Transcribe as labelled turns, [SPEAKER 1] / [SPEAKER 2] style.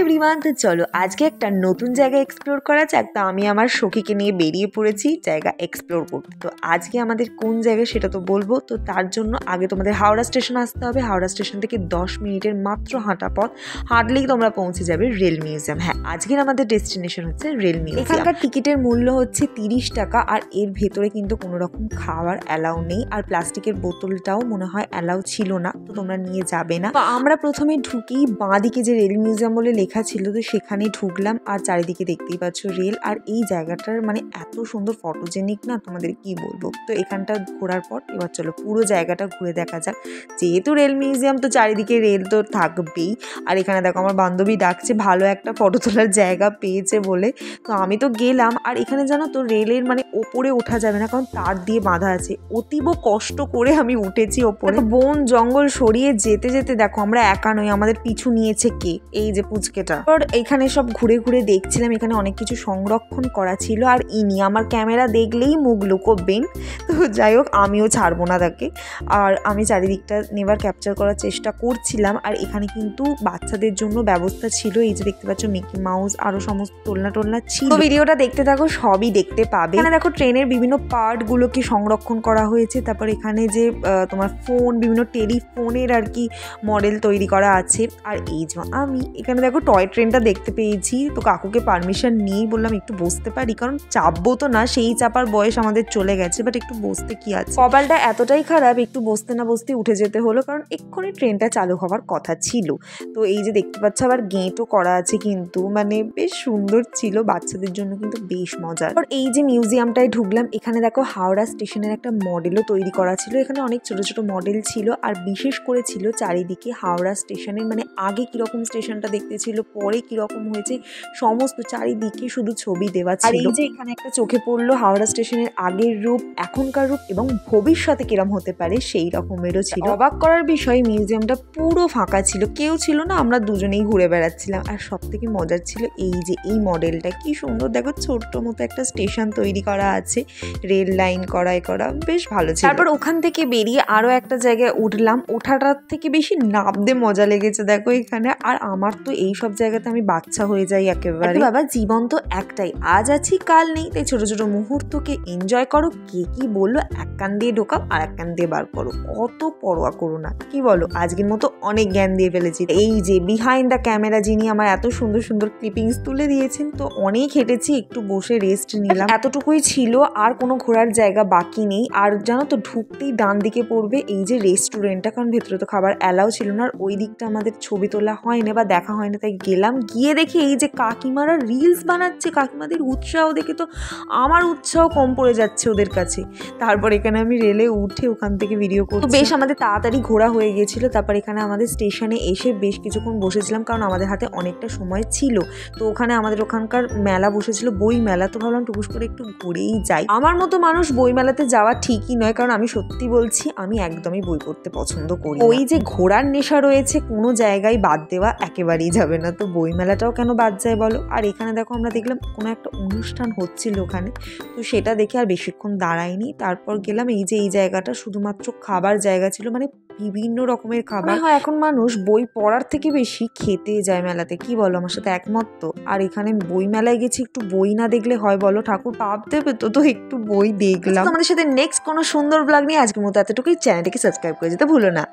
[SPEAKER 1] Everyone, তো চলো আজকে একটা নতুন জায়গা এক্সপ্লোর করা যাক। তো আমি আমার সখীকে নিয়ে বেরিয়ে পড়েছি জায়গা এক্সপ্লোর করতে। তো আজকে আমাদের কোন জায়গা সেটা তো বলবো। তো তার জন্য আগে তোমাদের হাওড়া স্টেশন আসতে হবে। হাওড়া স্টেশন থেকে 10 মিনিটের মাত্র হাঁটা পথ, হাঁটলেই তোমরা পৌঁছে যাবে রেল মিউজিয়াম। হ্যাঁ, আজকের আমাদের ডেস্টিনেশন হচ্ছে রেল মিউজিয়াম। এখানকার টিকিটের মূল্য হচ্ছে 30 টাকা, আর এর ভেতরে কিন্তু কোনো রকম খাওয়ার অ্যালাউ নেই, আর প্লাস্টিকের বোতলটাও মনে হয় অ্যালাউ ছিল না, তো তোমরা নিয়ে যাবে না। তো আমরা প্রথমে ঢুকি, বাঁদিকে যে রেল মিউজিয়াম বলে লেখা ছিল, তো সেখানে ঢুকলাম। আর চারিদিকে দেখতেই পাচ্ছ রেল, আর এই জায়গাটার মানে এত সুন্দর ফটোজেনিক না, তোমাদের কি বলবো। তো এখানটা ঘোরার পর এবার চলো পুরো জায়গাটা ঘুরে দেখা যাক। যেহেতু রেল মিউজিয়াম, তো চারিদিকে রেল তো থাকবেই। আর এখানে দেখো আমার বান্ধবী ডাকছে, ভালো একটা ফটো তোলার জায়গা পেয়েছে বলে। তো আমি তো গেলাম, আর এখানে জানো তো রেলের মানে ওপরে ওঠা যাবে না, কারণ তার দিয়ে বাঁধা আছে। অতীব কষ্ট করে আমি উঠেছি ওপরে। বন জঙ্গল সরিয়ে যেতে যেতে দেখো আমরা একা নই, আমাদের পিছু নিয়েছে কে, এই যে পুচকেটা। এখানে সব ঘুরে ঘুরে দেখছিলাম, এখানে অনেক কিছু সংরক্ষণ করা ছিল। আর ইনি আমার ক্যামেরা দেখলেই মুখ লুকোবেন, তো যাই হোক আমিও ছাড়বো না তাকে। আর আমি চারিদিকটা নেবার ক্যাপচার করার চেষ্টা করছিলাম। আর এখানে কিন্তু বাচ্চাদের জন্য ব্যবস্থা ছিল, এই যে দেখতে পাচ্ছ মিকি মাউস, আরো সমস্ত টোলনা টোলনা ছিল। তো ভিডিওটা দেখতে থাকো, সবই দেখতে পাবে। এখানে দেখো ট্রেনের বিভিন্ন পার্ট গুলোকে সংরক্ষণ করা হয়েছে। তারপর এখানে যে তোমার ফোন, বিভিন্ন টেলিফোনের আর কি মডেল তৈরি করা আছে। আর এই যে আমি এখানে দেখো টয় ট্রেনটা দেখতে পেয়েছি। তো কাকুকে পারমিশন নিয়েই বললাম একটু বসতে পারি, কারণ চাপবো তো না, সেই চাপার বয়স আমাদের চলে গেছে, বাট একটু বসতে কি আছে। কপালটা এতটাই খারাপ, একটু বসতে না বসতে উঠে যেতে হলো, কারণ এক্ষুনি ট্রেনটা চালু হওয়ার কথা ছিল। তো এই যে দেখতে পাচ্ছ আবার গেটও করা আছে, কিন্তু মানে বেশ সুন্দর ছিল, বাচ্চাদের জন্য কিন্তু বেশ মজার। আর এই যে মিউজিয়ামটায় ঢুকলাম, এখানে দেখো হাওড়া স্টেশনের একটা মডেলও তৈরি করা ছিল। এখানে অনেক ছোট ছোট মডেল ছিল, আর বিশেষ করে ছিল চারিদিকে হাওড়া স্টেশনের মানে আগে কিরকম স্টেশনটা দেখতে ছিল, পরে কিরকম হয়েছে, সমস্ত চারিদিকে শুধু ছবি দেওয়া ছিল। আর এই যে এখানে একটা চোখে পড়লো হাওড়া স্টেশনের আগের রূপ, এখনকার রূপ এবং ভবিষ্যতে কিরম হতে পারে সেই রকমেরও ছিল। অবাক করার বিষয়, মিউজিয়ামটা পুরো ফাঁকা ছিল, কেউ ছিল না, আমরা দুজনেই ঘুরে বেড়াচ্ছিলাম। আর সব থেকে মজার ছিল এই যে এই মডেলটা, কি সুন্দর দেখো, ছোট্ট মতো একটা স্টেশন তৈরি করা আছে, রেল লাইন করা বেশ ভালো ছিল। তারপর ওখান থেকে বেরিয়ে আরো একটা জায়গায় উঠলাম, ওঠাটার থেকে বেশি নামতে মজা লেগেছে দেখো এখানে। আর আমার তো এই সব জায়গাতে আমি বাচ্চা হয়ে যাই একেবারে। বাবা জীবন তো একটাই, আজ আছি কাল নেই, তাই ছোট ছোট মুহূর্তকে এনজয় করো। কে কি বললো, এক কান দিয়ে ঢোকাও আর এক কান দিয়ে বার করো, অত পরোয়া করো না, কি বলো। আজকের মতো অনেক জ্ঞান দিয়ে ফেলেছি। এই যে বিহাইন্ড দ্য ক্যামেরা যিনি আমার এত সুন্দর সুন্দর ক্লিপিংস তুলে দিয়েছেন। তো অনেক হেঁটেছি, একটু বসে রেস্ট নিলাম, এতটুকুই ছিল, আর কোনো ঘোরার জায়গা বাকি নেই। আর জানো তো ঢুকতেই ডান দিকে পড়বে এই যে রেস্টুরেন্টটা, কারণ ভেতরে তো খাবার অ্যালাউ ছিল না। আর ওই দিকটা আমাদের ছবি তোলা হয় না বা দেখা হয় না, তাই গেলাম। গিয়ে দেখি এই যে কাকিমারা রিলস বানাচ্ছে, কাকিমাদের উৎসাহ দেখে তো আমার উৎসাহ কম পড়ে যাচ্ছে ওদের কাছে। তারপর এখানে আমি রেলে উঠে ওখান থেকে ভিডিও করছি। বেশ আমাদের তাড়াতাড়ি ঘোরা হয়ে গেছিল। তারপর এখানে আমাদের স্টেশনে এসে বেশ কিছুক্ষণ বসেছিলাম, কারণ আমাদের হাতে অনেকটা সময় ছিল। তো ওখানে আমাদের ওখানকার মেলা বসেছিল, বই মেলা। তো ভাবলাম টুকুস করে একটু ঘুরেই যাই। আমার মতো মানুষ বই মেলাতে যাওয়া ঠিকই নয়, কারণ আমি সত্যি বলছি আমি একদমই বই পড়তে পছন্দ করি। ওই যে ঘোরার নেশা রয়েছে, কোনো জায়গায় বাদ দেওয়া একেবারেই যাবে না, তো বই মেলাটাও কেন বাদ যায় বলো। আর এখানে দেখো আমরা দেখলাম কোনো একটা অনুষ্ঠান হচ্ছিল ওখানে, তো সেটা দেখে আর বেশিক্ষণ দাঁড়াইনি। তারপর গেলাম এই যে এই জায়গাটা শুধুমাত্র খাবার জায়গা ছিল, মানে বিভিন্ন রকমের খাবার হয়। এখন মানুষ বই পড়ার থেকে বেশি খেতে যায় মেলাতে, কি বলো, আমার সাথে একমত তো। আর এখানে বই মেলায় গেছি, একটু বই না দেখলে হয় বলো, ঠাকুর পাপ দেবে তো, তো একটু বই দেখলাম। আমাদের সাথে নেক্সট কোনো সুন্দর ব্লগ নিয়ে আজকের মতো এতটুকুই। চ্যানেলটিকে সাবস্ক্রাইব করে যেতে ভুলো না।